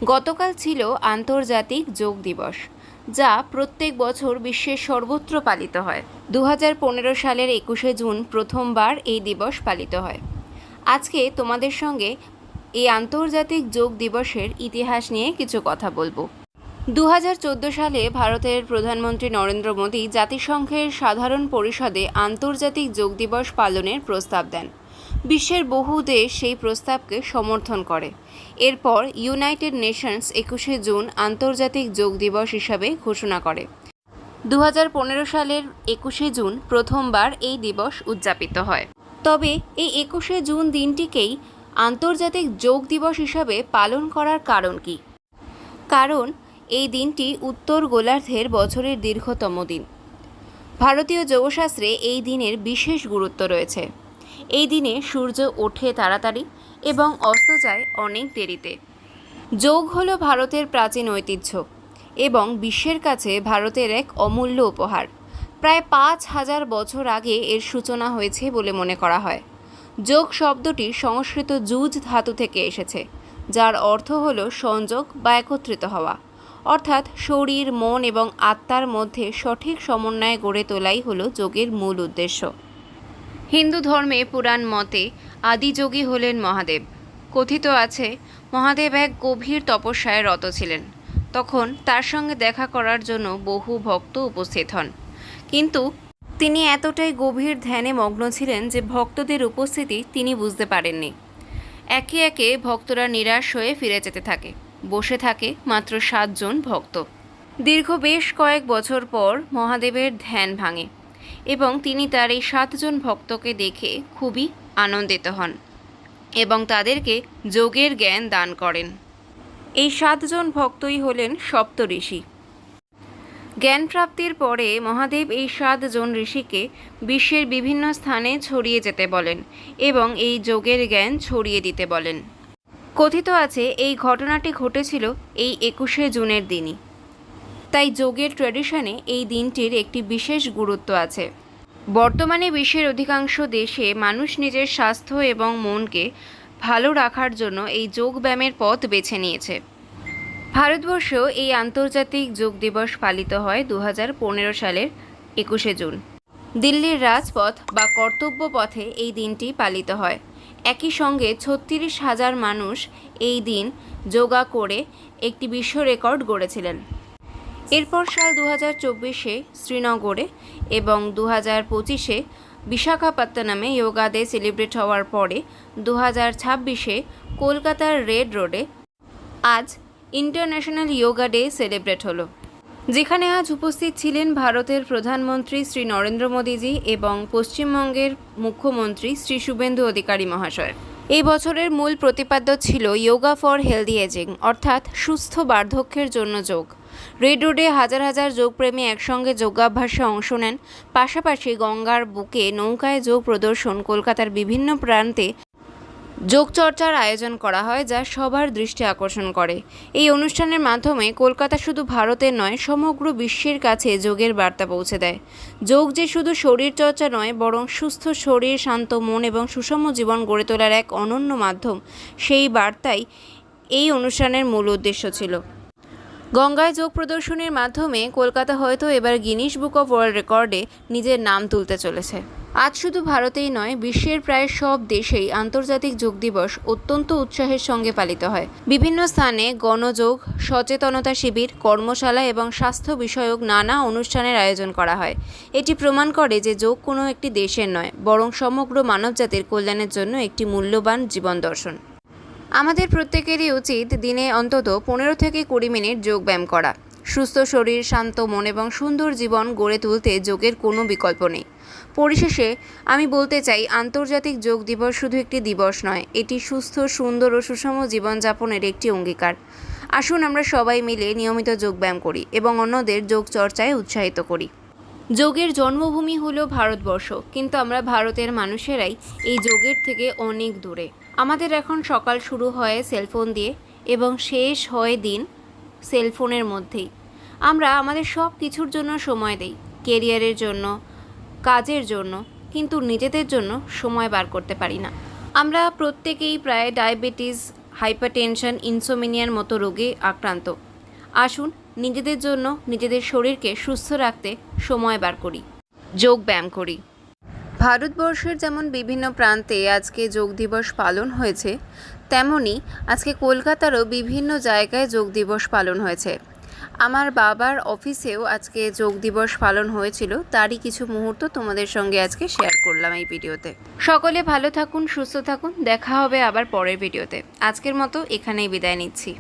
গতকাল ছিল আন্তর্জাতিক যোগ দিবস, যা প্রত্যেক বছর বিশ্বের সর্বত্র পালিত হয়। 2015 সালের 21শে জুন প্রথমবার এই দিবস পালিত হয়। আজকে তোমাদের সঙ্গে এই আন্তর্জাতিক যোগ দিবসের ইতিহাস নিয়ে কিছু কথা বলবো। 2014 সালে ভারতের প্রধানমন্ত্রী নরেন্দ্র মোদী জাতিসংঘের সাধারণ পরিষদে আন্তর্জাতিক যোগ দিবস পালনের প্রস্তাব দেন। বিশ্বের বহু দেশ সেই প্রস্তাবকে সমর্থন করে। এরপর ইউনাইটেড নেশনস 21শে জুন আন্তর্জাতিক যোগ দিবস হিসাবে ঘোষণা করে। 2015 সালের 21শে জুন প্রথমবার এই দিবস উদযাপিত হয়। তবে এই 21শে জুন দিনটিকেই আন্তর্জাতিক যোগ দিবস হিসাবে পালন করার কারণ কি? কারণ এই দিনটি উত্তর গোলার্ধের বছরের দীর্ঘতম দিন। ভারতীয় যোগশাস্ত্রে এই দিনের বিশেষ গুরুত্ব রয়েছে। এই দিনে সূর্য ওঠে তাড়াতাড়ি এবং অস্ত যায় অনেক দেরিতে। যোগ হলো ভারতের প্রাচীন ঐতিহ্য এবং বিশ্বের কাছে ভারতের এক অমূল্য উপহার। প্রায় 5000 বছর আগে এর সূচনা হয়েছে বলে মনে করা হয়। যোগ শব্দটি সংস্কৃত যুজ ধাতু থেকে এসেছে, যার অর্থ হলো সংযোগ বা একত্রিত হওয়া, অর্থাৎ শরীর, মন এবং আত্মার মধ্যে সঠিক সমন্বয় গড়ে তোলাই হলো যোগের মূল উদ্দেশ্য। হিন্দু ধর্মে পুরাণ মতে আদিযোগী হলেন মহাদেব। কথিত আছে, মহাদেব এক গভীর তপস্যায় রত ছিলেন। তখন তার সঙ্গে দেখা করার জন্য বহু ভক্ত উপস্থিত হন, কিন্তু তিনি এতটাই গভীর ধ্যানে মগ্ন ছিলেন যে ভক্তদের উপস্থিতি তিনি বুঝতে পারেননি। একে একে ভক্তরা নিরাশ হয়ে ফিরে যেতে থাকে। বসে থাকে মাত্র 7 জন ভক্ত। দীর্ঘ বেশ কয়েক বছর পর মহাদেবের ধ্যান ভাঙে এবং তিনি তার এই 7 জন ভক্তকে দেখে খুবই আনন্দিত হন এবং তাদেরকে যোগের জ্ঞান দান করেন। এই 7 জন ভক্তই হলেন সপ্তঋষি। জ্ঞান প্রাপ্তির পরে মহাদেব এই 7 জন ঋষিকে বিশ্বের বিভিন্ন স্থানে ছড়িয়ে যেতে বলেন এবং এই যোগের জ্ঞান ছড়িয়ে দিতে বলেন। কথিত আছে এই ঘটনাটি ঘটেছিল এই 21শে জুনের দিনই। তাই যোগের ট্র্যাডিশনে এই দিনটির একটি বিশেষ গুরুত্ব আছে। বর্তমানে বিশ্বের অধিকাংশ দেশে মানুষ নিজের স্বাস্থ্য এবং মনকে ভালো রাখার জন্য এই যোগব্যায়ামের পথ বেছে নিয়েছে। ভারতবর্ষেও এই আন্তর্জাতিক যোগ দিবস পালিত হয় 2015 সালের 21শে জুন। দিল্লির রাজপথ বা কর্তব্য পথে এই দিনটি পালিত হয়। একই সঙ্গে 36,000 মানুষ এই দিন যোগা করে একটি বিশ্ব রেকর্ড গড়েছিলেন। এরপর সাল 2024-এ শ্রীনগরে এবং 2025-এ বিশাখাপত্তনমে যোগা ডে সেলিব্রেট হওয়ার পরে 2026-এ কলকাতার রেড রোডে আজ ইন্টারন্যাশনাল যোগা ডে সেলিব্রেট হলো, যেখানে আজ উপস্থিত ছিলেন ভারতের প্রধানমন্ত্রী শ্রী নরেন্দ্র মোদীজি এবং পশ্চিমবঙ্গের মুখ্যমন্ত্রী শ্রী শুভেন্দু অধিকারী মহাশয়। এই বছরের মূল প্রতিপাদ্য ছিল যোগা ফর হেলদি এজিং, অর্থাৎ সুস্থ বার্ধক্যের জন্য যোগ। রেড রোডে হাজার হাজার যোগপ্রেমী একসঙ্গে যোগাভ্যাসে অংশ নেন। পাশাপাশি গঙ্গার বুকে নৌকায় যোগ প্রদর্শন, কলকাতার বিভিন্ন প্রান্তে যোগচর্চার আয়োজন করা হয়, যা সবার দৃষ্টি আকর্ষণ করে। এই অনুষ্ঠানের মাধ্যমে কলকাতা শুধু ভারতের নয়, সমগ্র বিশ্বের কাছে যোগের বার্তা পৌঁছে দেয়। যোগ যে শুধু শরীরচর্চা নয়, বরং সুস্থ শরীর, শান্ত মন এবং সুষম জীবন গড়ে তোলার এক অনন্য মাধ্যম, সেই বার্তাই এই অনুষ্ঠানের মূল উদ্দেশ্য ছিল। গঙ্গায় যোগ প্রদর্শনীর মাধ্যমে কলকাতা হয়তো এবার গিনিস বুক অফ ওয়ার্ল্ড রেকর্ডে নিজের নাম তুলতে চলেছে। আজ শুধু ভারতেই নয়, বিশ্বের প্রায় সব দেশেই আন্তর্জাতিক যোগ দিবস অত্যন্ত উৎসাহের সঙ্গে পালিত হয়। বিভিন্ন স্থানে গণযোগ সচেতনতা শিবির, কর্মশালা এবং স্বাস্থ্য বিষয়ক নানা অনুষ্ঠানের আয়োজন করা হয়। এটি প্রমাণ করে যে যোগ কোনো একটি দেশের নয়, বরং সমগ্র মানবজাতির কল্যাণের জন্য একটি মূল্যবান জীবন দর্শন। আমাদের প্রত্যেকেরই উচিত দিনে অন্তত 15 থেকে 20 মিনিট যোগব্যায়াম করা। সুস্থ শরীর, শান্ত মন এবং সুন্দর জীবন গড়ে তুলতে যোগের কোনো বিকল্প নেই। পরিশেষে আমি বলতে চাই, আন্তর্জাতিক যোগ দিবস শুধু একটি দিবস নয়, এটি সুস্থ, সুন্দর ও সুষম জীবনযাপনের একটি অঙ্গীকার। আসুন আমরা সবাই মিলে নিয়মিত যোগব্যায়াম করি এবং অন্যদের যোগ চর্চায় উৎসাহিত করি। যোগের জন্মভূমি হলো ভারতবর্ষ, কিন্তু আমরা ভারতের মানুষেরাই এই যোগের থেকে অনেক দূরে। আমাদের এখন সকাল শুরু হয় সেলফোন দিয়ে এবং শেষ হয় দিন সেলফোনের মধ্যেই। আমরা আমাদের সব কিছুর জন্য সময় দেই, কেরিয়ারের জন্য, কাজের জন্য, কিন্তু নিজেদের জন্য সময় বার করতে পারি না। আমরা প্রত্যেকেই প্রায় ডায়াবেটিস, হাইপারটেনশন, ইনসোমিনিয়ার মতো রোগে আক্রান্ত। আসুন নিজেদের জন্য নিজেদের শরীরকে সুস্থ রাখতে সময় বার করি, যোগ ব্যায়াম করি। ভারতবর্ষের যেমন বিভিন্ন প্রান্তে আজকে যোগ দিবস পালন হয়েছে, তেমনি আজকে কলকাতারও বিভিন্ন জায়গায় যোগ দিবস পালন হয়েছে। আমার বাবার অফিসেও আজকে যোগ দিবস পালন হয়েছিল, তারই কিছু মুহূর্ত তোমাদের সঙ্গে আজকে শেয়ার করলাম এই ভিডিওতে। সকলে ভালো থাকুন, সুস্থ থাকুন, দেখা হবে আবার পরের ভিডিওতে। আজকের মতো এখানেই বিদায় নিচ্ছি।